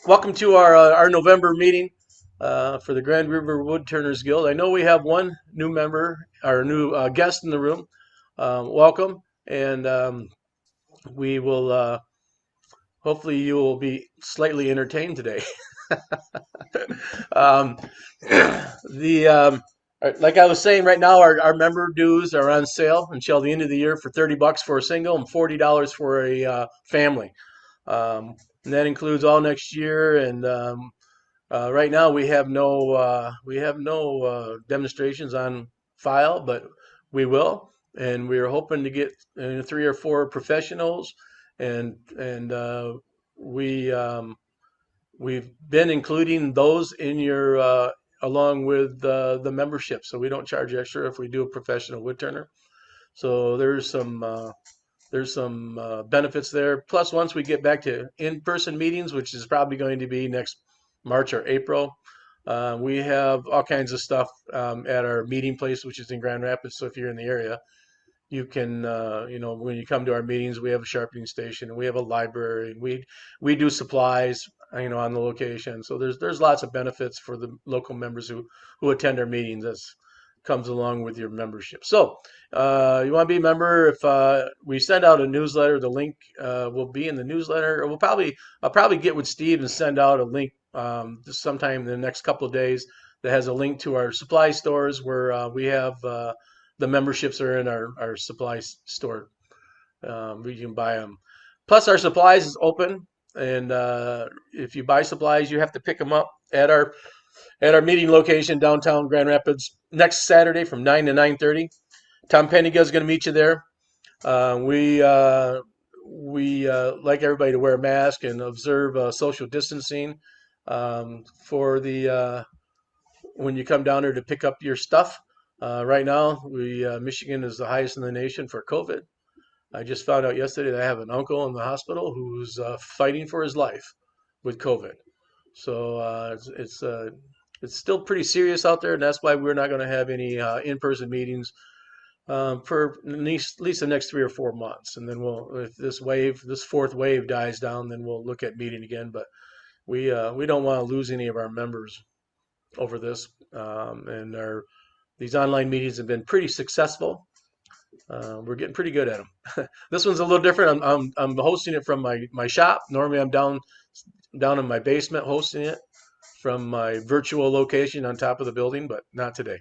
Welcome to our November meeting for the Grand River Woodturners Guild. I know we have one new member, our new guest in the room. Welcome, and we will hopefully you will be slightly entertained today. um, the Like I was saying, right now our member dues are on sale until the end of the year for $30 for a single and $40 for a family. And that includes all next year. And right now we have no demonstrations on file, but we will. And we are hoping to get three or four professionals, and we we've been including those in your along with the membership, so we don't charge extra if we do a professional woodturner. So there's some benefits there. Plus, once we get back to in-person meetings, which is probably going to be next March or April, we have all kinds of stuff at our meeting place, which is in Grand Rapids. So if you're in the area, you can, when you come to our meetings, we have a sharpening station and we have a library, and we do supplies, on the location. So there's lots of benefits for the local members who attend our meetings. That's comes along with your membership. So you want to be a member? If we send out a newsletter, the link will be in the newsletter. I'll probably get with Steve and send out a link sometime in the next couple of days that has a link to our supply stores where we have the memberships are in our supply store. We can buy them. Plus, our supplies is open, and if you buy supplies, you have to pick them up at our meeting location downtown Grand Rapids next Saturday from 9 to 9:30. Tom Penniga is going to meet you there. We like everybody to wear a mask and observe social distancing for the when you come down there to pick up your stuff. Right now, Michigan is the highest in the nation for COVID. I just found out yesterday that I have an uncle in the hospital who's fighting for his life with COVID. So it's still pretty serious out there, and that's why we're not going to have any in-person meetings for at least the next 3 or 4 months. And then if this fourth wave dies down, then we'll look at meeting again. But we don't want to lose any of our members over this. And these online meetings have been pretty successful. We're getting pretty good at them. This one's a little different. I'm hosting it from my shop. Normally I'm down in my basement hosting it from my virtual location on top of the building, but not today.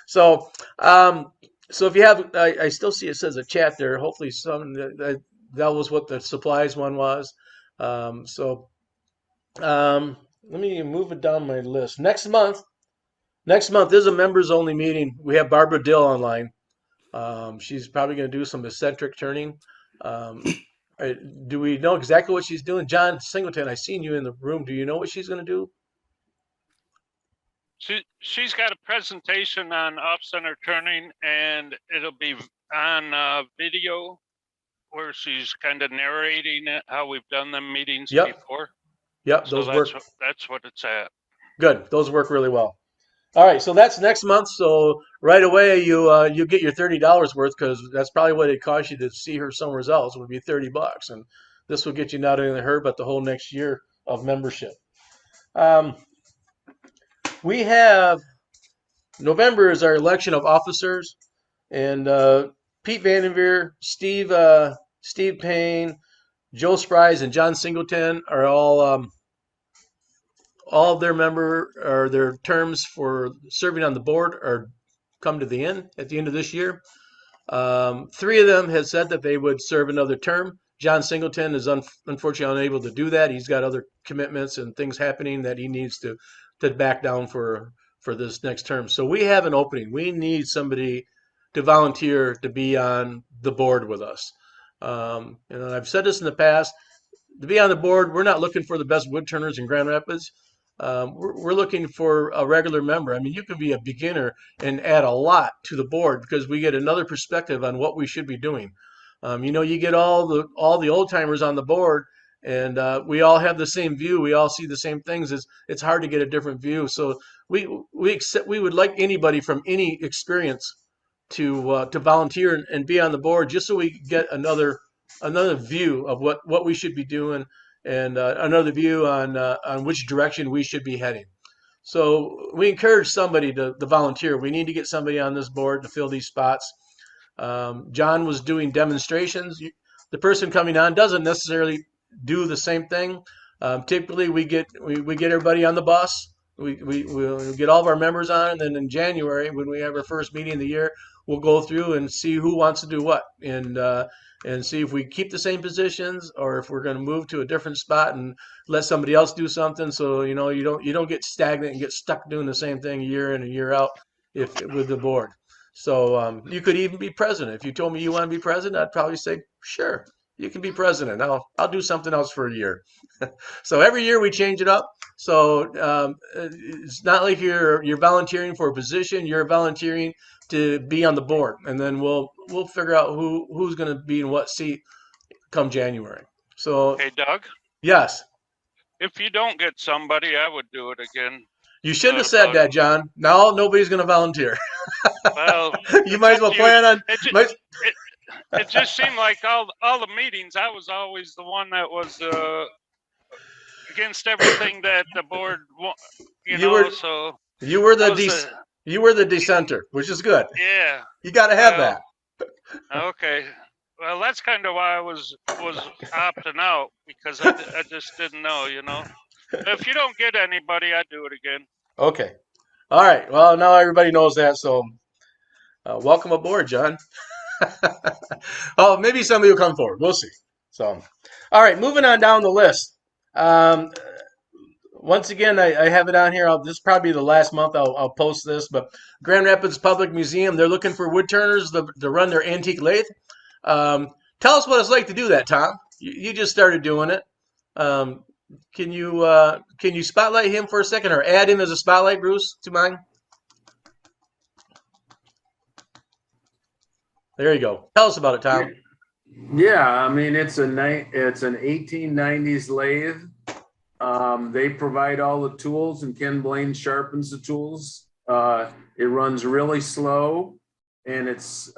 So if you have, I still see it says a chat there. Hopefully that was what the supplies one was. Let me move it down my list. Next month is a members only meeting. We have Barbara Dill online. She's probably going to do some eccentric turning. Do we know exactly what she's doing? John Singleton, I seen you in the room. Do you know what she's going to do? She's got a presentation on off-center turning, and it'll be on video where she's kind of narrating it, how we've done them meetings before. Yep, so that's what it's at. Good. Those work really well. All right, so that's next month. So right away you get your $30 worth, because that's probably what it cost you to see her somewhere else would be $30, and this will get you not only her but the whole next year of membership. We have November is our election of officers, and Pete Vandenveer, Steve Payne, Joe Spries, and John Singleton are all of their terms for serving on the board are come to the end at the end of this year. Three of them have said that they would serve another term. John Singleton is unfortunately unable to do that. He's got other commitments and things happening that he needs to back down for this next term. So we have an opening. We need somebody to volunteer to be on the board with us. And I've said this in the past. To be on the board, we're not looking for the best woodturners in Grand Rapids. We're looking for a regular member. I mean, you can be a beginner and add a lot to the board because we get another perspective on what we should be doing. You get all the old timers on the board, and we all have the same view. We all see the same things. It's hard to get a different view. So we would like anybody from any experience to volunteer and be on the board, just so we get another view of what we should be doing, and another view on which direction we should be heading. So we encourage somebody to volunteer. We need to get somebody on this board to fill these spots. John was doing demonstrations. The person coming on doesn't necessarily do the same thing. Typically, we get everybody on the bus. We'll get all of our members on, and then in January, when we have our first meeting of the year, we'll go through and see who wants to do what, and see if we keep the same positions or if we're going to move to a different spot and let somebody else do something. So you don't get stagnant and get stuck doing the same thing year in and year out if with the board. So you could even be president. If you told me you want to be president, I'd probably say, sure, you can be president. I'll do something else for a year. So every year we change it up. So it's not like you're volunteering for a position. You're volunteering to be on the board, and then we'll figure out who's going to be in what seat come January. So Hey, Doug, yes, if you don't get somebody, I would do it again. you shouldn't have said that, John. Now nobody's going to volunteer. Well, You might as well plan on. It just seemed like all the meetings, I was always the one that was against everything that the board, so you were the dissenter, which is good. Yeah. You got to have that. Okay. Well, that's kind of why I was opting out, because I just didn't know, If you don't get anybody, I'd do it again. Okay. All right. Well, now everybody knows that, so welcome aboard, John. Oh, maybe somebody will come forward. We'll see. So, all right, moving on down the list. Once again, I have it on here. This is probably the last month I'll post this, but Grand Rapids Public Museum, they're looking for woodturners to run their antique lathe. Tell us what it's like to do that, Tom. You just started doing it. Can you spotlight him for a second, or add him as a spotlight, Bruce, to mine? There you go. Tell us about it, Tom. Yeah, I mean it's an 1890s lathe. They provide all the tools, and Ken Blaine sharpens the tools. It runs really slow, and it's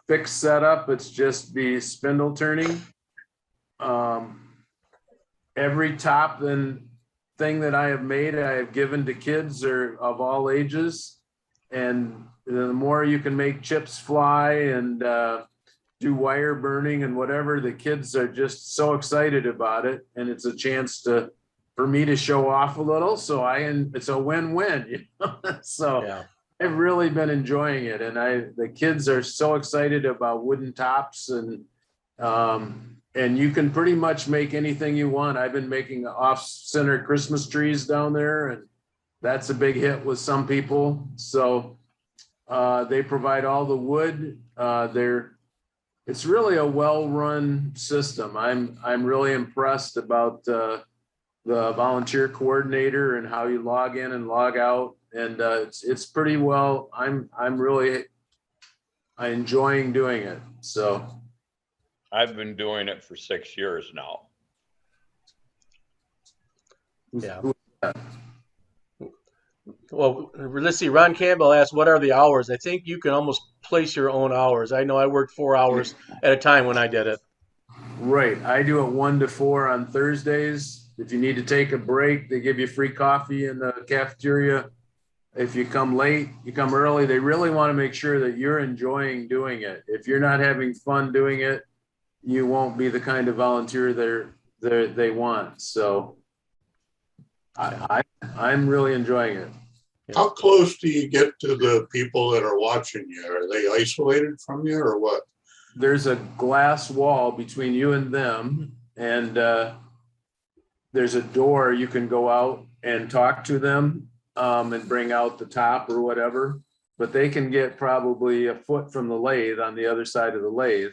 fixed setup. It's just the spindle turning. Every top thing that I have made, I have given to kids or of all ages, and the more you can make chips fly and do wire burning and whatever, the kids are just so excited about it, and it's a chance for me to show off a little. So it's a win-win, So yeah. I've really been enjoying it, and the kids are so excited about wooden tops, and you can pretty much make anything you want. I've been making off-center Christmas trees down there, and that's a big hit with some people. So they provide all the wood. It's really a well-run system. I'm really impressed about the volunteer coordinator and how you log in and log out, and it's pretty well. I'm really enjoying doing it. So I've been doing it for 6 years now. Yeah. Well, let's see. Ron Campbell asked, what are the hours? I think you can almost place your own hours. I know I worked 4 hours at a time when I did it. Right. I do it 1 to 4 on Thursdays. If you need to take a break, they give you free coffee in the cafeteria. If you come late, you come early. They really want to make sure that you're enjoying doing it. If you're not having fun doing it, you won't be the kind of volunteer they want. So I'm really enjoying it. How close do you get to the people that are watching you? Are they isolated from you or what? There's a glass wall between you and them, and there's a door you can go out and talk to them and bring out the top or whatever. But they can get probably a foot from the lathe on the other side of the lathe.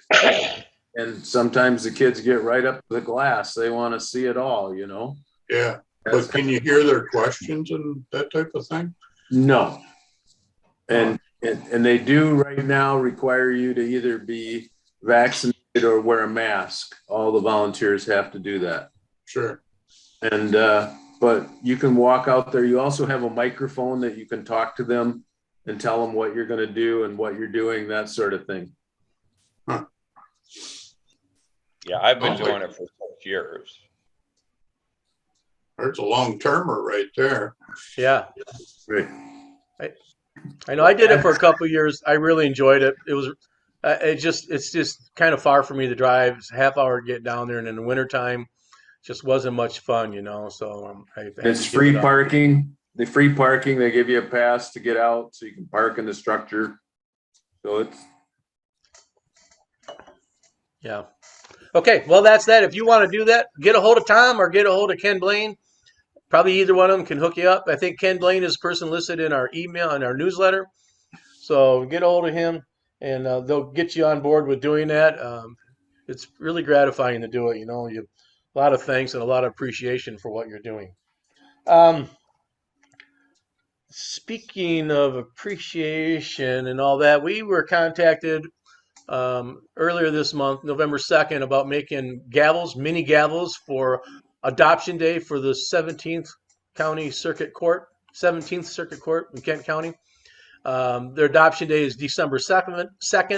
And sometimes the kids get right up to the glass. They want to see it all, Yeah. But can you hear their questions and that type of thing? No. And they do right now require you to either be vaccinated or wear a mask. All the volunteers have to do that. Sure. And but you can walk out there. You also have a microphone that you can talk to them and tell them what you're going to do and what you're doing, that sort of thing. Huh. Yeah, I've been doing it for 6 years. There's a long termer right there. Yeah. Right. I know I did it for a couple of years. I really enjoyed it. It was, it's just kind of far for me to drive. It's a half hour to get down there, and in the wintertime, just wasn't much fun, So I had It's to give free it up. parking. The free parking, they give you a pass to get out so you can park in the structure. So it's, Yeah. Okay. Well, that's that. If you want to do that, get a hold of Tom or get a hold of Ken Blaine. Probably either one of them can hook you up. I think Ken Blaine is a person listed in our email and our newsletter. So get a hold of him, and they'll get you on board with doing that. It's really gratifying to do it. You a lot of thanks and a lot of appreciation for what you're doing. Speaking of appreciation and all that, we were contacted earlier this month, November 2nd, about making gavels, mini gavels for Adoption Day for the 17th Circuit Court in Kent County. Their adoption day is December 2nd,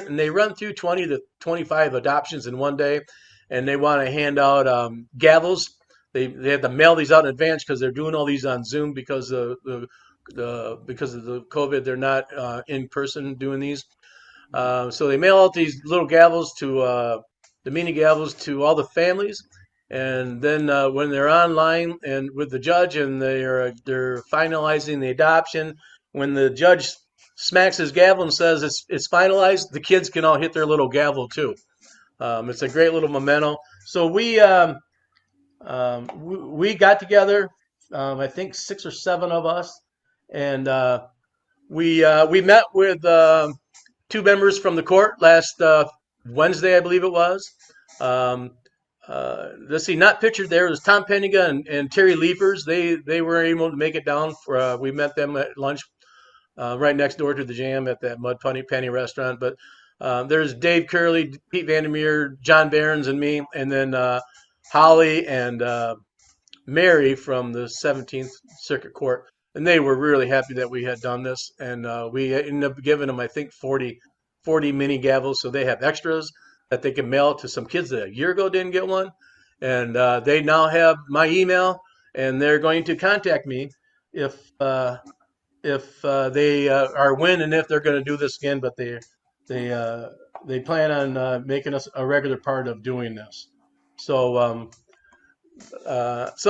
and they run through 20 to 25 adoptions in one day, and they want to hand out gavels. They have to mail these out in advance because they're doing all these on Zoom because of the COVID. They're not in person doing these. So they mail out these little gavels to the mini gavels to all the families, and then when they're online and with the judge and they're finalizing the adoption, when the judge smacks his gavel and says it's finalized, the kids can all hit their little gavel too. It's a great little memento. So we got together, I think 6 or 7 of us, and we met with 2 members from the court last Wednesday, I believe it was. Let's see, not pictured there. It was Tom Penninga and Terry Leapers. They were able to make it down. We met them at lunch right next door to the Jam at that Mud Penny restaurant. But there's Dave Curley, Pete Vandermeer, John Behrens, and me, and then Holly and Mary from the 17th Circuit Court. And they were really happy that we had done this. And we ended up giving them, I think, 40 mini gavels. So they have extras that they can mail to some kids that a year ago didn't get one. And they now have my email, and they're going to contact me if they are winning, if they're going to do this again. But they plan on making us a regular part of doing this. So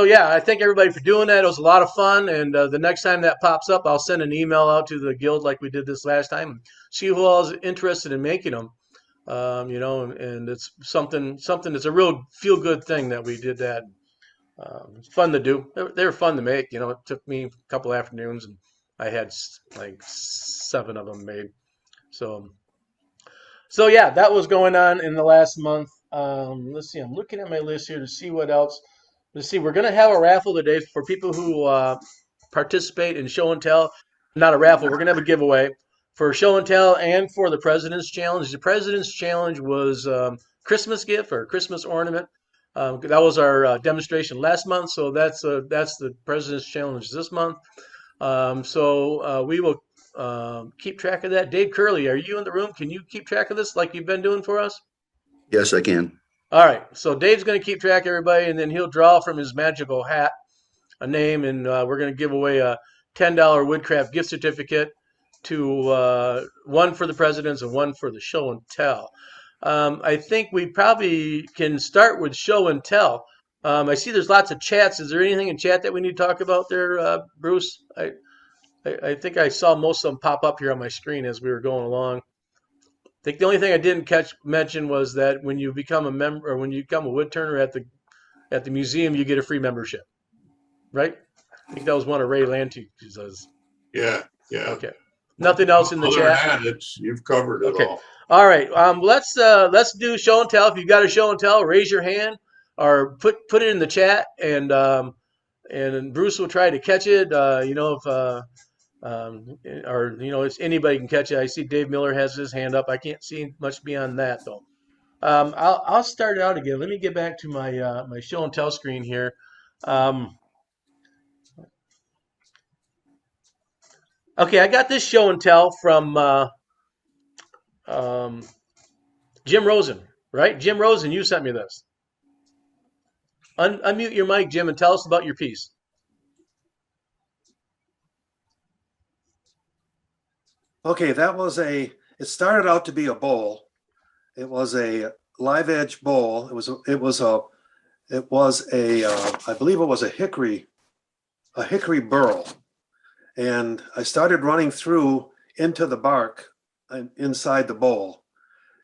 yeah, I thank everybody for doing that. It was a lot of fun, and the next time that pops up, I'll send an email out to the guild like we did this last time, and see who all is interested in making them. And it's something that's a real feel good thing that we did that. It's fun to do. They were fun to make. It took me a couple afternoons, and I had like 7 of them made. So yeah, that was going on in the last month. Let's see. I'm looking at my list here to see what else. Let's see. We're going to have a raffle today for people who participate in show and tell. Not a raffle. We're going to have a giveaway for show and tell and for the President's Challenge. The President's Challenge was Christmas gift or Christmas ornament. That was our demonstration last month, so that's the President's Challenge this month. So we will keep track of that. Dave Curley, are you in the room? Can you keep track of this like you've been doing for us? Yes, I can. All right. So Dave's going to keep track of everybody, and then he'll draw from his magical hat a name, and we're going to give away a $10 Woodcraft gift certificate to one for the presidents and one for the show and tell. I think we probably can start with show and tell. I see there's lots of chats. Is there anything in chat that we need to talk about there, Bruce? I think I saw most of them pop up here on my screen as we were going along. I think the only thing I didn't mention was that when you become a member or when you become a woodturner at the museum, you get a free membership, right? I think that was one of Ray Lanty's. Yeah. Okay. Nothing else in the Other chat. than that, you've covered it Okay. all. All right. Let's do show and tell. If you've got a show and tell, raise your hand or put it in the chat, and Bruce will try to catch it. It's anybody can catch it. I see Dave Miller has his hand up. I can't see much beyond that though. I'll start it out again. Let me get back to my my show and tell screen here. Okay, I got this show and tell from Jim Rosen, right? Jim Rosen, you sent me this. Unmute your mic, Jim, and tell us about your piece. Okay, it started out to be a bowl. It was a live edge bowl. It was a, I believe it was a hickory burl. And I started running through into the bark inside the bowl.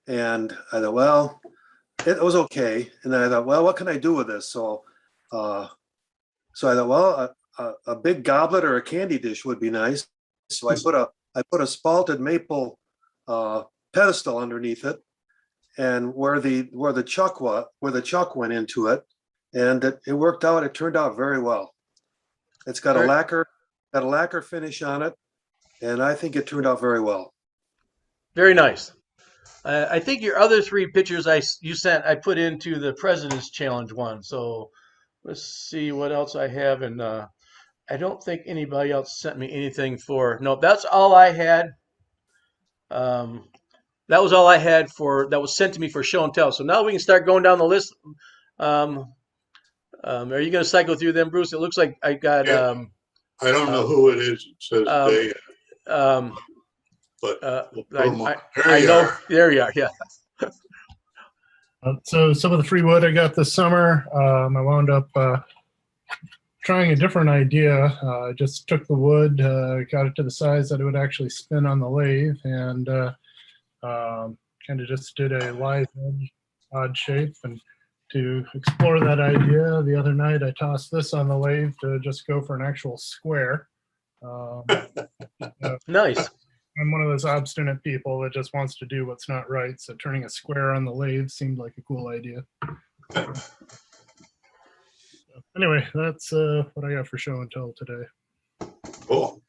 And I thought, well, it was okay. And then I thought, well, what can I do with this? So I thought, well, a big goblet or a candy dish would be nice. So I put a spalted maple pedestal underneath it, and where the chuck went into it, and it worked out. It turned out very well. It's got a lacquer finish on it, and I think it turned out very well. Very nice. I think your other three pictures you sent, I put into the President's Challenge one. So let's see what else I have. And I don't think anybody else sent me anything no, that's all I had. That was all I had that was sent to me for show and tell. So now we can start going down the list. Are you going to cycle through them, Bruce? It looks like I got. Yeah. I don't know who it is. It says they. But we'll put them on. I know. There you are. Yeah. So some of the free wood I got this summer, I wound up trying a different idea. I just took the wood, got it to the size that it would actually spin on the lathe, and kind of just did a live edge, odd shape. And to explore that idea, the other night I tossed this on the lathe to just go for an actual square. Nice. I'm one of those obstinate people that just wants to do what's not right. So turning a square on the lathe seemed like a cool idea. So anyway, that's what I got for show and tell today. Cool.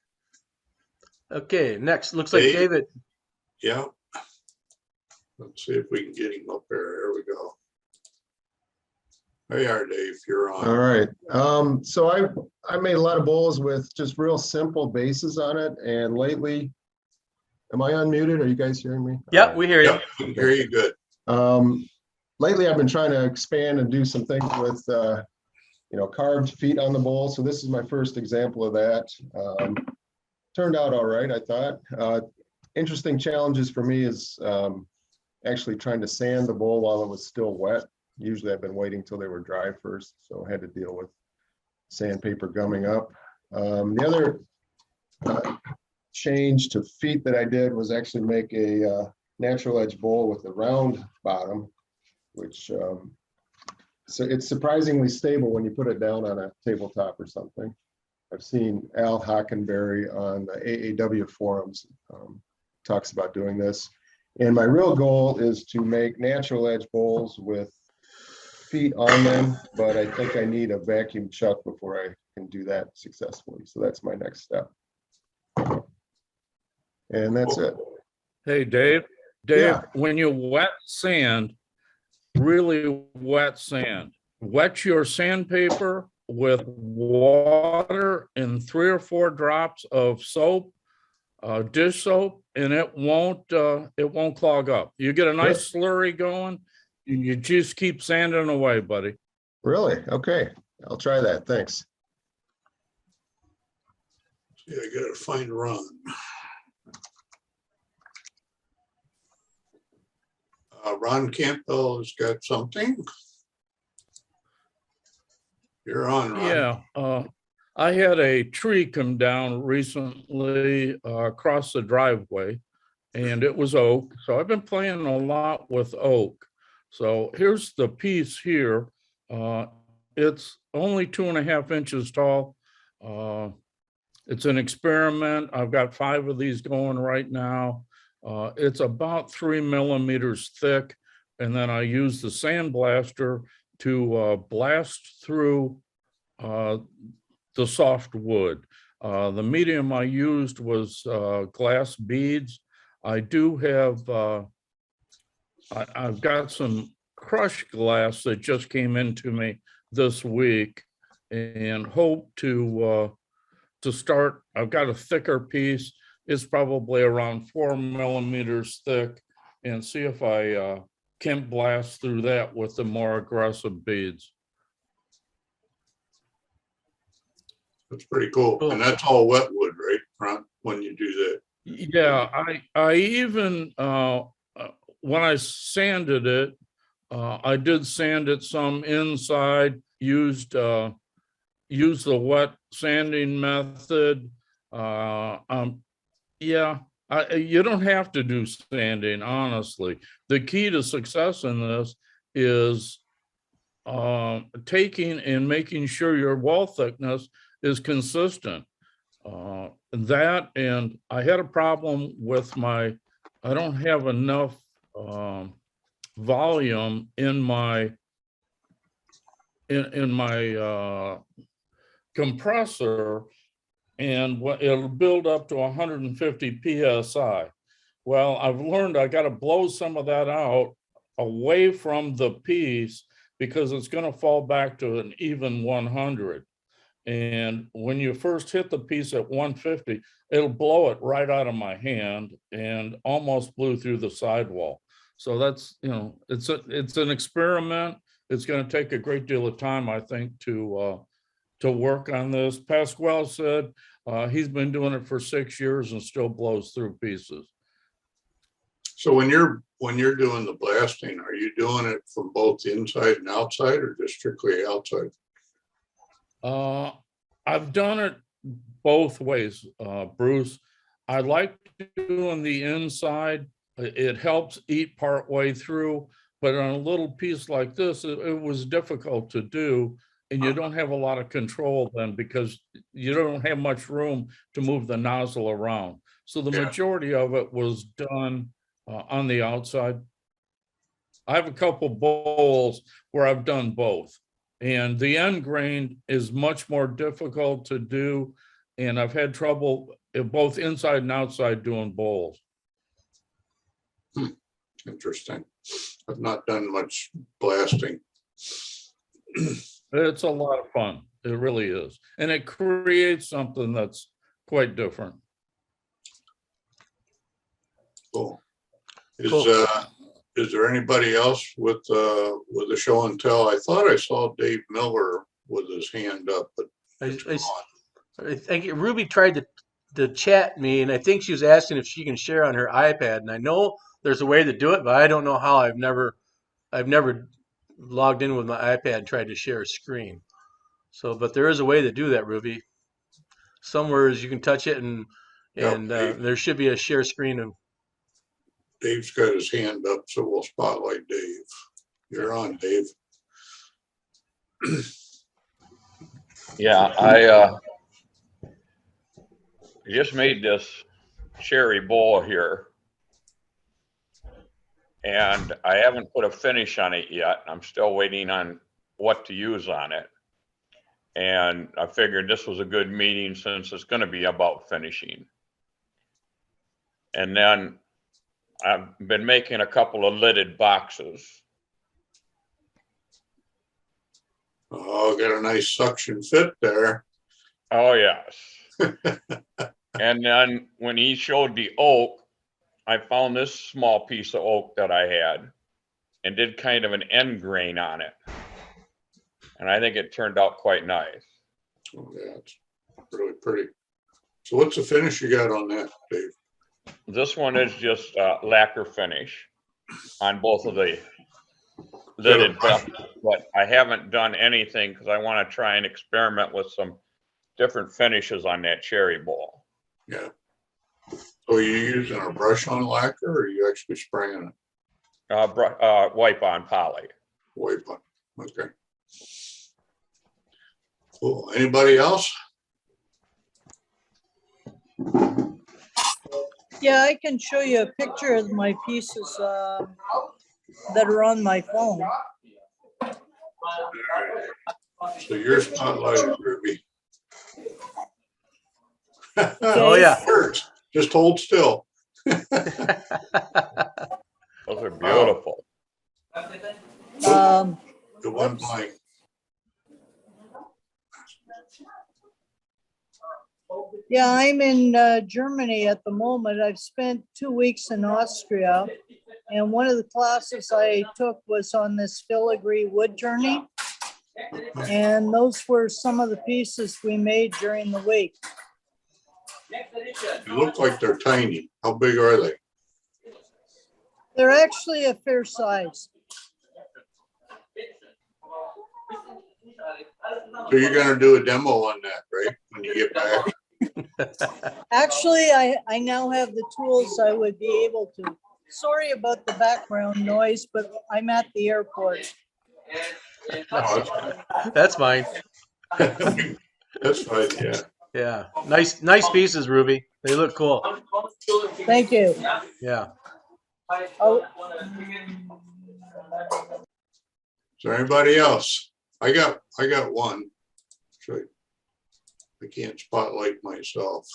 Okay, next looks like David. Yeah. Let's see if we can get him up there. There we go. There you are, Dave. You're on. All right. So I made a lot of bowls with just real simple bases on it. And lately, am I unmuted? Are you guys hearing me? Yeah, we hear you. Yep, we can hear you good. Lately, I've been trying to expand and do some things with, carved feet on the bowl. So this is my first example of that. Turned out all right, I thought. Interesting challenges for me is actually trying to sand the bowl while it was still wet. Usually I've been waiting till they were dry first, so I had to deal with sandpaper gumming up. The other change to feet that I did was actually make a natural edge bowl with a round bottom, which so it's surprisingly stable when you put it down on a tabletop or something. I've seen Al Hockenberry on the AAW forums talks about doing this. And my real goal is to make natural edge bowls with feet on them, but I think I need a vacuum chuck before I can do that successfully. So that's my next step. And that's it. Hey, Dave, Yeah. when you wet sand, really wet sand, wet your sandpaper with water and 3 or 4 drops of soap, dish soap, and it won't clog up. You get a nice slurry going, and you just keep sanding away, buddy. Really? Okay. I'll try that. Thanks. Yeah, I gotta find Ron. Ron Campbell has got something. You're on, Ron. Yeah. I had a tree come down recently across the driveway, and it was oak. So I've been playing a lot with oak. So here's the piece here. It's only 2.5 inches tall. It's an experiment. I've got 5 of these going right now. It's about 3 millimeters thick. And then I use the sandblaster to blast through the soft wood. The medium I used was glass beads. I do have, I've got some crushed glass that just came into me this week, and hope to start. I've got a thicker piece. It's probably around 4 millimeters thick, and see if I can blast through that with the more aggressive beads. That's pretty cool. And that's all wet wood, right, Ron, when you do that? Yeah, I even, when I sanded it, I did sand it some inside, used the wet sanding method. Yeah, you don't have to do sanding, honestly. The key to success in this is taking and making sure your wall thickness is consistent. That, and I had a problem with I don't have enough volume in my compressor, and it'll build up to 150 psi. Well, I've learned I got to blow some of that out away from the piece because it's going to fall back to an even 100. And when you first hit the piece at 150, it'll blow it right out of my hand and almost blew through the sidewall. So that's, it's an experiment. It's going to take a great deal of time, I think, to work on this. Pasquale said he's been doing it for 6 years and still blows through pieces. So when you're doing the blasting, are you doing it from both inside and outside, or just strictly outside? I've done it both ways, Bruce. I like doing the inside. It helps eat part way through, but on a little piece like this, it was difficult to do, and you don't have a lot of control then because you don't have much room to move the nozzle around. So the majority of it was done on the outside. I have a couple bowls where I've done both. And the end grain is much more difficult to do. And I've had trouble both inside and outside doing bowls. Interesting. I've not done much blasting. It's a lot of fun. It really is. And it creates something that's quite different. Cool. Is there anybody else with the show and tell? I thought I saw Dave Miller with his hand up, but I think Ruby tried to chat me, and I think she was asking if she can share on her iPad. And I know there's a way to do it, but I don't know how. I've never logged in with my iPad and tried to share a screen. So, but there is a way to do that, Ruby. Somewhere you can touch it, and there should be a share screen of. Dave's got his hand up, so we'll spotlight Dave. You're on, Dave. Yeah, I just made this cherry bowl here, and I haven't put a finish on it yet. I'm still waiting on what to use on it. And I figured this was a good meeting since it's going to be about finishing. And then I've been making a couple of lidded boxes. Oh, got a nice suction fit there. Oh, yes. And then when he showed the oak, I found this small piece of oak that I had and did kind of an end grain on it. And I think it turned out quite nice. Oh, yeah, it's really pretty. So what's the finish you got on that, Dave? This one is just lacquer finish on both of the lidded boxes, but I haven't done anything because I want to try and experiment with some different finishes on that cherry bowl. Yeah. So are you using a brush on lacquer, or are you actually spraying it? Wipe on poly. Wipe on. Okay. Cool. Anybody else? Yeah, I can show you a picture of my pieces that are on my phone. So you're spotlighted, Ruby. Oh yeah. Hurts. Just hold still. Those are beautiful. The one blank. Yeah, I'm in Germany at the moment. I've spent 2 weeks in Austria, and one of the classes I took was on this filigree wood turning, and those were some of the pieces we made during the week. They look like they're tiny. How big are they? They're actually a fair size. So you're gonna do a demo on that, right? When you get back? Actually, I now have the tools I would be able to. Sorry about the background noise, but I'm at the airport. Oh, That's fine. that's fine, yeah. Yeah. Nice pieces, Ruby. They look cool. Thank you. Yeah. Oh, Is there anybody else? I got one. So I can't spotlight myself.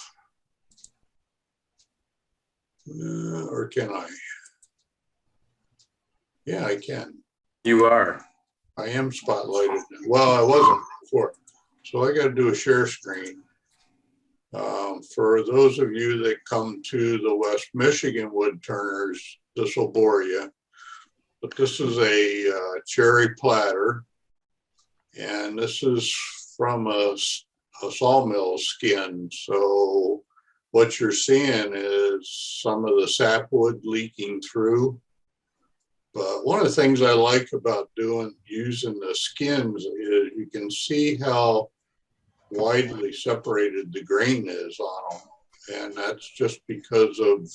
Or can I? Yeah, I can. You are. I am spotlighted. Well, I wasn't before. So I got to do a share screen. For those of you that come to the West Michigan woodturners, this will bore you. But this is a cherry platter. And this is from a sawmill skin. So what you're seeing is some of the sapwood leaking through. But one of the things I like about using the skins is you can see how widely separated the grain is on them. And that's just because of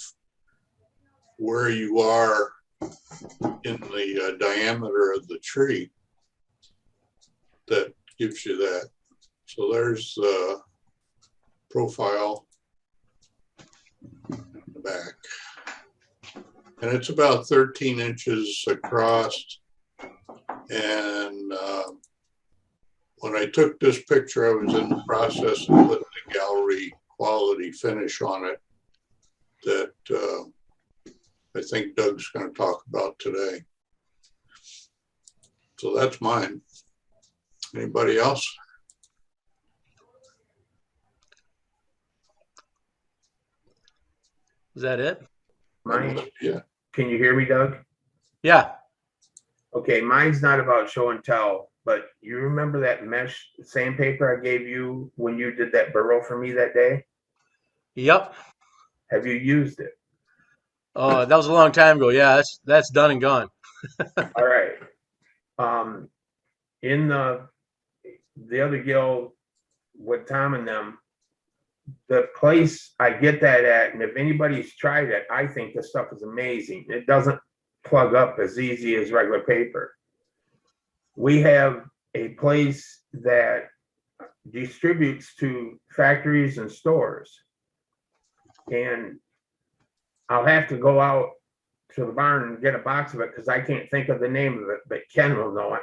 where you are in the diameter of the tree that gives you that. So there's the profile in the back. And it's about 13 inches across. And when I took this picture, I was in the process of putting the gallery quality finish on it that I think Doug's going to talk about today. So that's mine. Anybody else? Is that it? Mine, Yeah. can you hear me, Doug? Yeah. Okay, mine's not about show and tell, but you remember that mesh sandpaper I gave you when you did that burrow for me that day? Yep. Have you used it? Oh, that was a long time ago. Yeah, that's done and gone. All right. In the other guild with Tom and them, the place I get that at, and if anybody's tried it, I think the stuff is amazing. It doesn't plug up as easy as regular paper. We have a place that distributes to factories and stores. And I'll have to go out to the barn and get a box of it because I can't think of the name of it, but Ken will know it.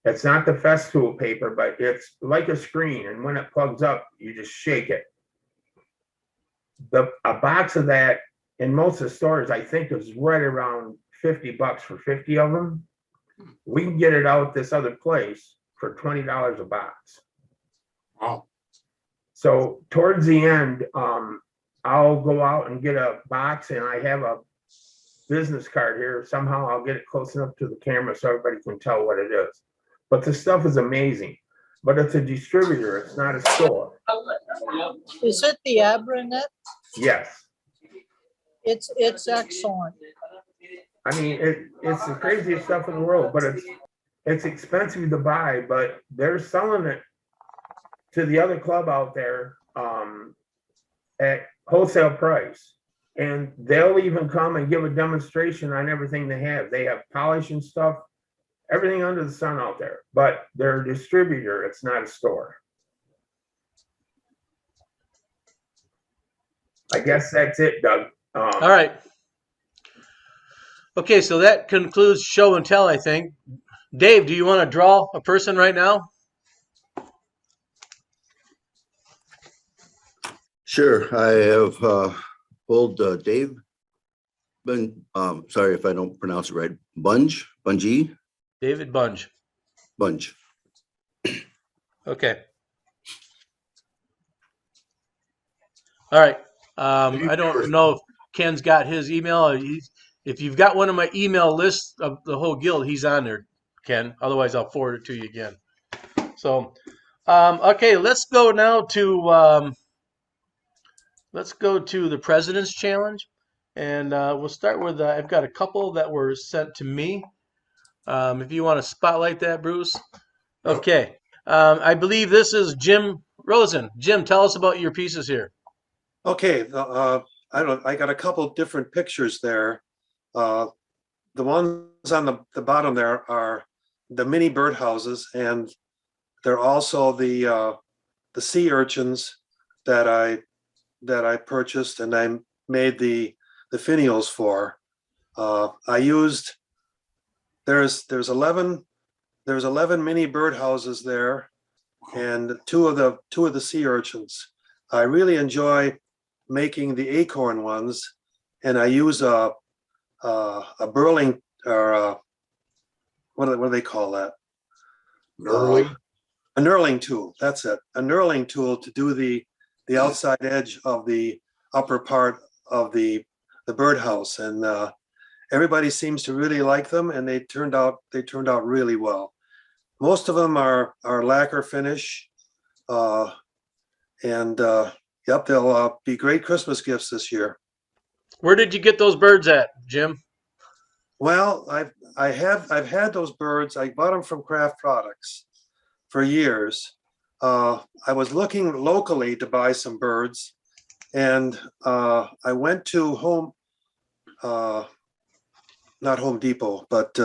It's not the Festool paper, but it's like a screen. And when it plugs up, you just shake it. A box of that in most of the stores, I think, is right around $50 for 50 of them. We can get it out this other place for $20 a box. Wow. So towards the end, I'll go out and get a box, and I have a business card here. Somehow I'll get it close enough to the camera so everybody can tell what it is. But the stuff is amazing. But it's a distributor, it's not a store. is it the Abranet? Yes. It's excellent. I mean, it's the craziest stuff in the world, but it's expensive to buy, but they're selling it to the other club out there at wholesale price. And they'll even come and give a demonstration on everything they have. They have polish and stuff, everything under the sun out there, but they're a distributor, it's not a store. I guess that's it, Doug. All right. Okay, so that concludes show and tell, I think. Dave, do you want to draw a person right now? Sure. I have pulled Dave. Sorry if I don't pronounce it right. Bungie. David Bunge. Bunge. Okay. All right. I don't know if Ken's got his email. If you've got one of my email lists of the whole guild, he's on there, Ken. Otherwise, I'll forward it to you again. So, okay, let's go now to let's go to the President's Challenge. And we'll start with, I've got a couple that were sent to me. If you want to spotlight that, Bruce. Yep. Okay. I believe this is Jim Rosen. Jim, tell us about your pieces here. Okay, I got a couple different pictures there. The ones on the bottom there are the mini birdhouses, and they're also the sea urchins that I purchased and I made the finials for. I used there's 11 mini birdhouses there, and two of the sea urchins. I really enjoy making the acorn ones, and I use a burling, or what do they call that? Knurling. A knurling tool. That's it. A knurling tool to do the outside edge of the upper part of the birdhouse, and everybody seems to really like them, and they turned out really well. Most of them are lacquer finish, and yep, they'll be great Christmas gifts this year. Where did you get those birds at, Jim? Well, I've had those birds. I bought them from Craft Products for years. I was looking locally to buy some birds, and I went to not Home Depot, but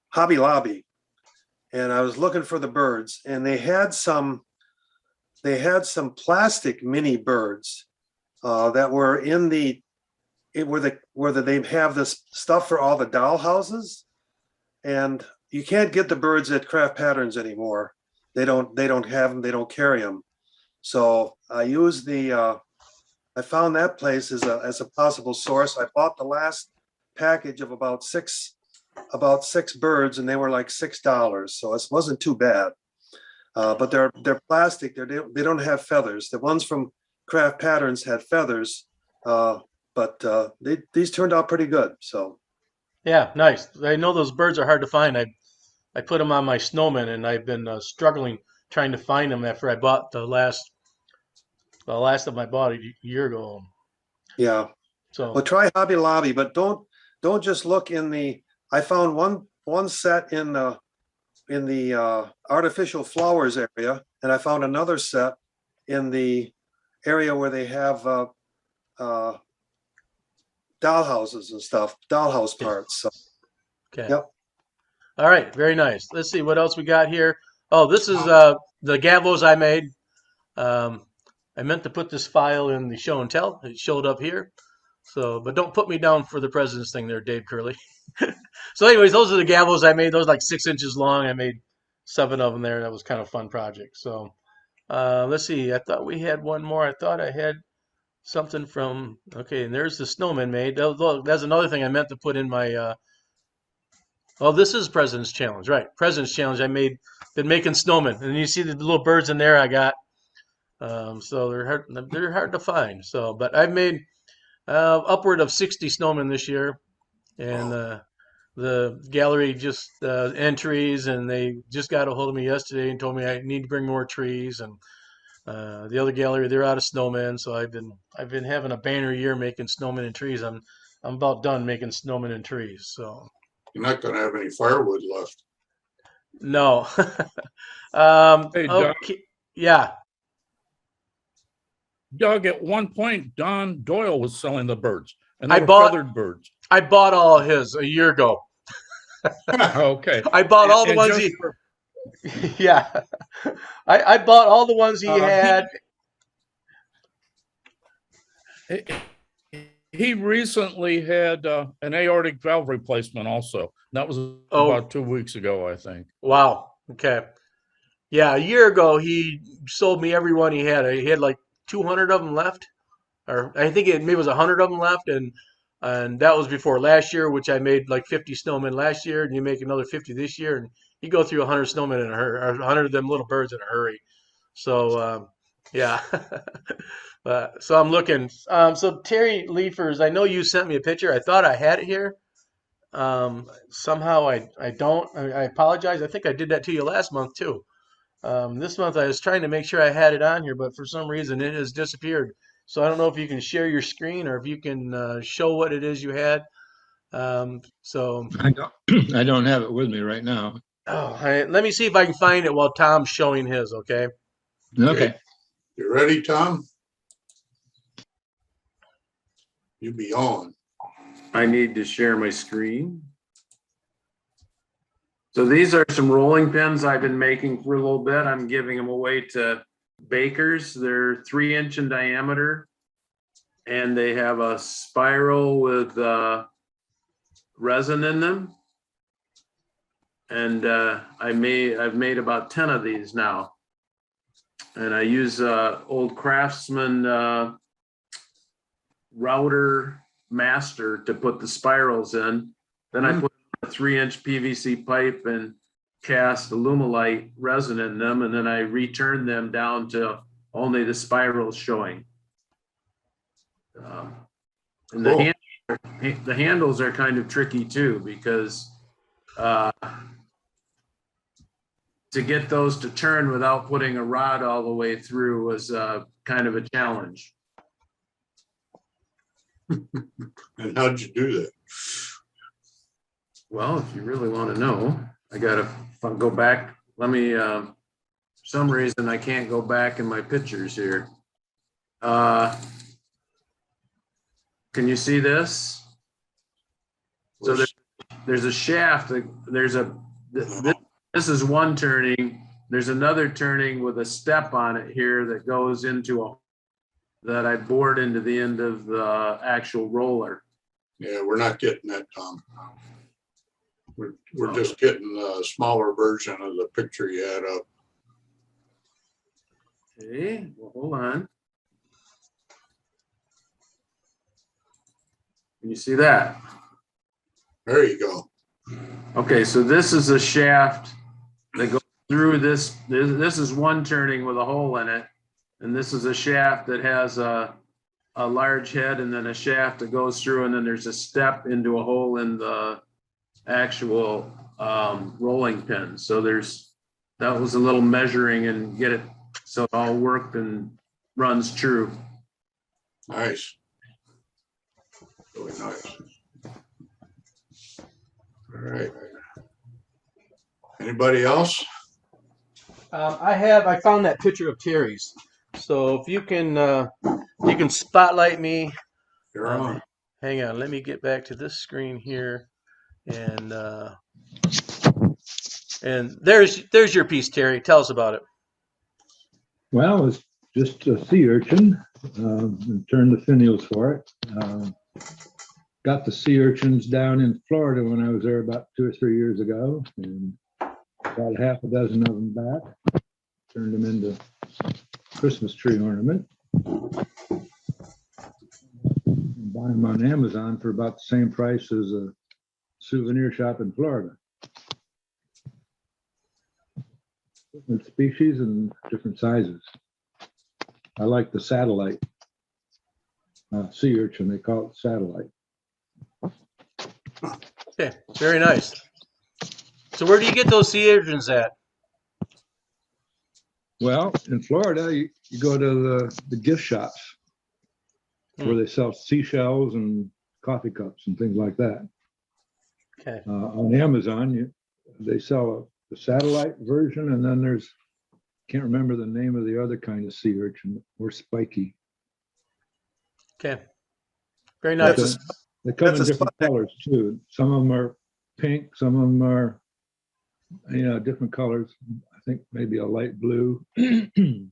Hobby Lobby, and I was looking for the birds, and they had some plastic mini birds that were where they have this stuff for all the doll houses, and you can't get the birds at Craft Patterns anymore. They don't have them. They don't carry them. So I used I found that place as a possible source. I bought the last package of about six birds, and they were like $6. So it wasn't too bad. But they're plastic. They don't have feathers. The ones from Craft Patterns had feathers, but these turned out pretty good. So Yeah, nice. I know those birds are hard to find. I put them on my snowman, and I've been struggling trying to find them after I bought the last of them I bought a year ago. yeah. So Well, try Hobby Lobby, but don't just look in the. I found one set in the artificial flowers area, and I found another set in the area where they have doll houses and stuff, dollhouse parts. So, okay. yep. All right, very nice. Let's see what else we got here. Oh, this is the gavelos I made. I meant to put this file in the show and tell. It showed up here. So, but don't put me down for the president's thing there, Dave Curley. So anyways, those are the gavelos I made. Those are like 6 inches long. I made 7 of them there. That was kind of a fun project. So let's see. I thought we had one more. I thought I had something from, okay, and there's the snowman made. That's another thing I meant to put in my, oh, this is President's Challenge, right? President's Challenge. Been making snowmen. And you see the little birds in there I got. So they're hard to find. So, but I've made upward of 60 snowmen this year, and the gallery just entries, and they just got a hold of me yesterday and told me I need to bring more trees. And the other gallery, they're out of snowmen, so I've been having a banner year making snowmen and trees. I'm about done making snowmen and trees. So You're not going to have any firewood left. no. Hey, Doug. Okay, yeah. Doug, at one point, Don Doyle was selling the birds, and I they were bought- feathered birds. I bought all of his a year ago. Okay. I bought all the And ones just he. for- Yeah, I bought all the ones he had. He recently had an aortic valve replacement also. That was Oh. about 2 weeks ago, I think. Wow. Okay. Yeah, a year ago he sold me every one he had. He had like 200 of them left, or I think maybe it was 100 of them left, and that was before last year, which I made like 50 snowmen last year, and you make another 50 this year, and you go through 100 snowmen in a hurry, or 100 of them little birds in a hurry. So yeah. So I'm looking. So Terry Leafers, I know you sent me a picture. I thought I had it here. Somehow I don't. I apologize. I think I did that to you last month too. This month I was trying to make sure I had it on here, but for some reason it has disappeared. So I don't know if you can share your screen or if you can show what it is you had. So I don't have it with me right now. let me see if I can find it while Tom's showing his, okay? Okay. You ready, Tom? You be on. I need to share my screen. So these are some rolling pins I've been making for a little bit. I'm giving them away to bakers. They're 3-inch in diameter, and they have a spiral with resin in them. And I've made about 10 of these now. And I use old Craftsman router master to put the spirals in. Then I put a 3-inch PVC pipe and cast Alumilite resin in them, and then I return them down to only the spirals showing. And the handles are kind of tricky too, because to get those to turn without putting a rod all the way through was kind of a challenge. And how'd you do that? Well, if you really want to know, I gotta go back. Let me, for some reason, I can't go back in my pictures here. Can you see this? So there's a shaft, this is one turning. There's another turning with a step on it here that goes into that I bored into the end of the actual roller. Yeah, we're not getting that, Tom. We're just getting a smaller version of the picture you had up. Okay, well, hold on. Can you see that? There you go. Okay, so this is a shaft that goes through this. This is one turning with a hole in it. And this is a shaft that has a large head and then a shaft that goes through, and then there's a step into a hole in the actual rolling pin. So that was a little measuring and get it so it all worked and runs true. Nice. Really nice. All right. Anybody else? I found that picture of Terry's. So if you can spotlight me. You're on. Hang on, let me get back to this screen here, and there's your piece, Terry. Tell us about it. Well, it's just a sea urchin. And turned the finials for it. Got the sea urchins down in Florida when I was there about 2 or 3 years ago, and got half a dozen of them back. Turned them into Christmas tree ornament. Buy them on Amazon for about the same price as a souvenir shop in Florida. Different species and different sizes. I like the satellite sea urchin. They call it satellite. Okay, very nice. So where do you get those sea urchins at? Well, in Florida, you go to the gift shops where they sell seashells and coffee cups and things like that. Okay. On Amazon, they sell the satellite version, and then there's, can't remember the name of the other kind of sea urchin, or spiky. Okay. Very nice. They come in different colors too. Some of them are pink, some of them are, different colors. I think maybe a light blue and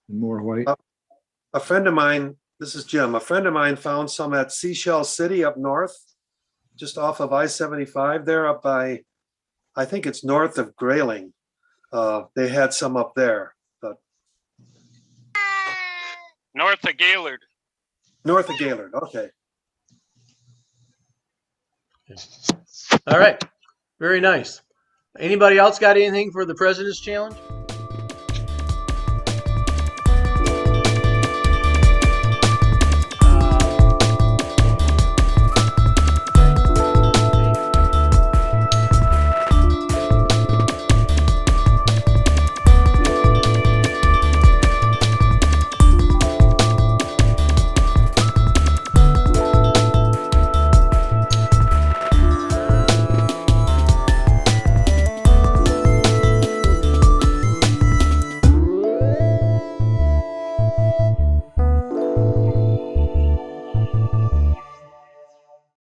more white. A friend of mine, this is Jim, a friend of mine found some at Seashell City up north, just off of I-75 there up by, I think it's north of Grayling. They had some up there, but. North of Gaylord. North of Gaylord, okay. All right. Very nice. Anybody else got anything for the President's Challenge?